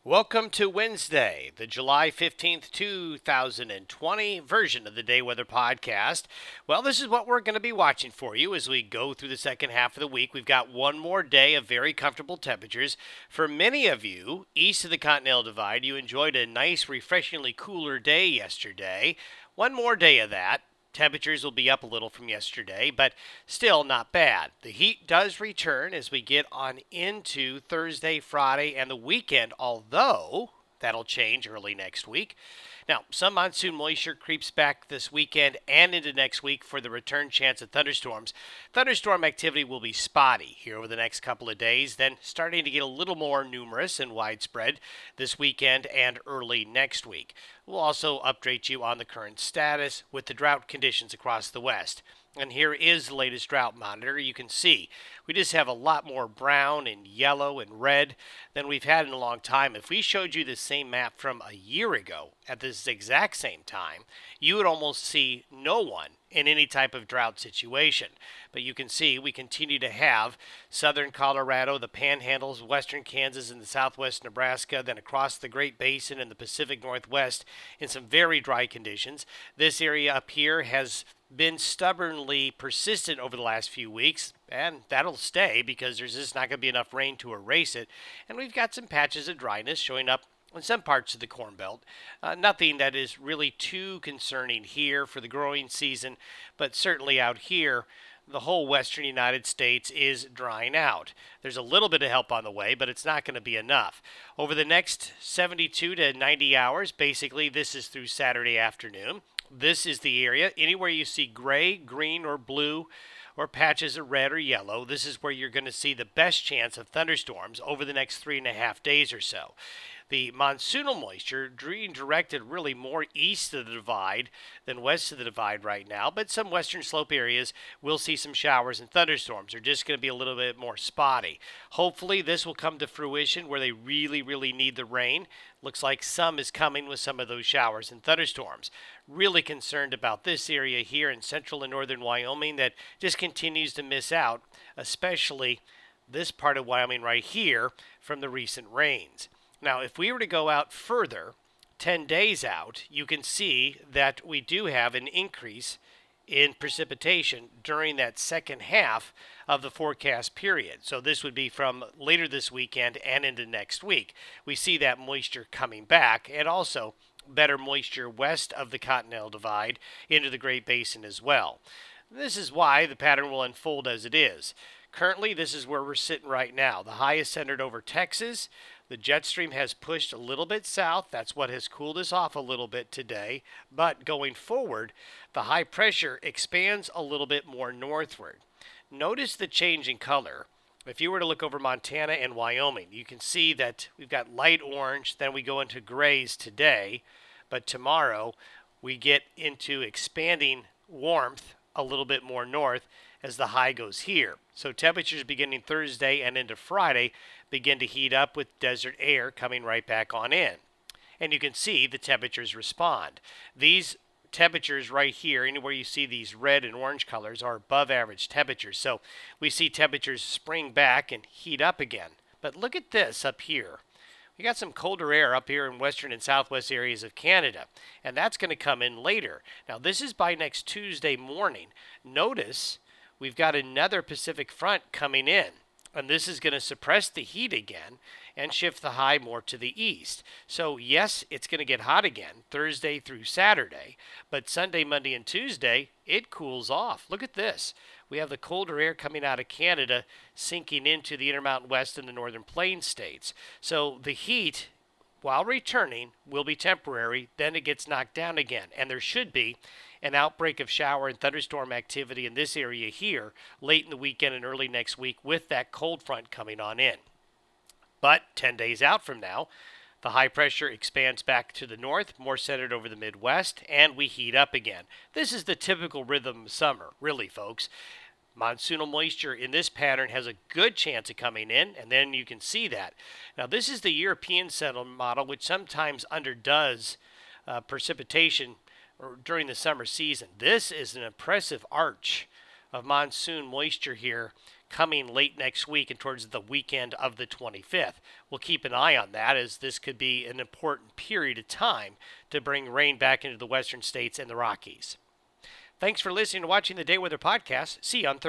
Welcome to Wednesday, the July 15th, 2020 version of the Day Weather Podcast. Well, this is what we're going to be watching for you as we go through the second half of the week. We've got one more day of very comfortable temperatures. For many of you, east of the Continental Divide, you enjoyed a nice, refreshingly cooler day yesterday. One more day of that. Temperatures will be up a little from yesterday, but still not bad. The heat does return as we get on into Thursday, Friday, and the weekend, although that'll change early next week. Now, some monsoon moisture creeps back this weekend and into next week for the return chance of thunderstorms. Thunderstorm activity will be spotty here over the next couple of days, then starting to get a little more numerous and widespread this weekend and early next week. We'll also update you on the current status with the drought conditions across the West. And here is the latest drought monitor. You can see we just have a lot more brown and yellow and red than we've had in a long time. If we showed you the same map from a year ago at this exact same time, you would almost see no one in any type of drought situation. But you can see we continue to have southern Colorado, the panhandles, western Kansas, and the southwest Nebraska, then across the Great Basin and the Pacific Northwest in some very dry conditions. This area up here has been stubbornly persistent over the last few weeks, and that'll stay because there's just not going to be enough rain to erase it. And we've got some patches of dryness showing up in some parts of the Corn Belt. Nothing that is really too concerning here for the growing season, but certainly out here, the whole western United States is drying out. There's a little bit of help on the way, but it's not going to be enough. Over the next 72 to 90 hours, basically this is through Saturday afternoon. This is the area. Anywhere you see gray, green, or blue, or patches of red or yellow, this is where you're going to see the best chance of thunderstorms over the next 3.5 days or so. The monsoonal moisture being directed really more east of the divide than west of the divide right now, but some western slope areas will see some showers and thunderstorms. They're just going to be a little bit more spotty. Hopefully this will come to fruition where they really need the rain. Looks like some is coming with some of those showers and thunderstorms. Really concerned about this area here in central and northern Wyoming that just continues to miss out, especially this part of Wyoming right here from the recent rains. Now, if we were to go out further, 10 days out, you can see that we do have an increase in precipitation during that second half of the forecast period. So this would be from later this weekend and into next week. We see that moisture coming back and also better moisture west of the Continental Divide into the Great Basin as well. This is why the pattern will unfold as it is. Currently, this is where we're sitting right now. The high is centered over Texas. The jet stream has pushed a little bit south. That's what has cooled us off a little bit today. But going forward, the high pressure expands a little bit more northward. Notice the change in color. If you were to look over Montana and Wyoming, you can see that we've got light orange, then we go into grays today, but tomorrow we get into expanding warmth a little bit more north as the high goes here. So temperatures beginning Thursday and into Friday begin to heat up with desert air coming right back on in. And you can see the temperatures respond. These temperatures right here, anywhere you see these red and orange colors, are above average temperatures. So we see temperatures spring back and heat up again. But look at this up here. We got some colder air up here in western and southwest areas of Canada, and that's going to come in later. Now, this is by next Tuesday morning. Notice we've got another Pacific front coming in, and this is going to suppress the heat again and shift the high more to the east. So, yes, it's going to get hot again Thursday through Saturday, but Sunday, Monday, and Tuesday, it cools off. Look at this. We have the colder air coming out of Canada sinking into the Intermountain West and the Northern Plains states. So the heat, while returning, will be temporary. Then it gets knocked down again. And there should be an outbreak of shower and thunderstorm activity in this area here late in the weekend and early next week with that cold front coming on in. But 10 days out from now, the high pressure expands back to the north, more centered over the Midwest, and we heat up again. This is the typical rhythm of summer, really, folks. Monsoonal moisture in this pattern has a good chance of coming in, and then you can see that. Now, this is the European settlement model, which sometimes underdoes precipitation during the summer season. This is an impressive arch of monsoon moisture here coming late next week and towards the weekend of the 25th. We'll keep an eye on that, as this could be an important period of time to bring rain back into the western states and the Rockies. Thanks for listening and watching the Day Weather Podcast. See you on Thursday.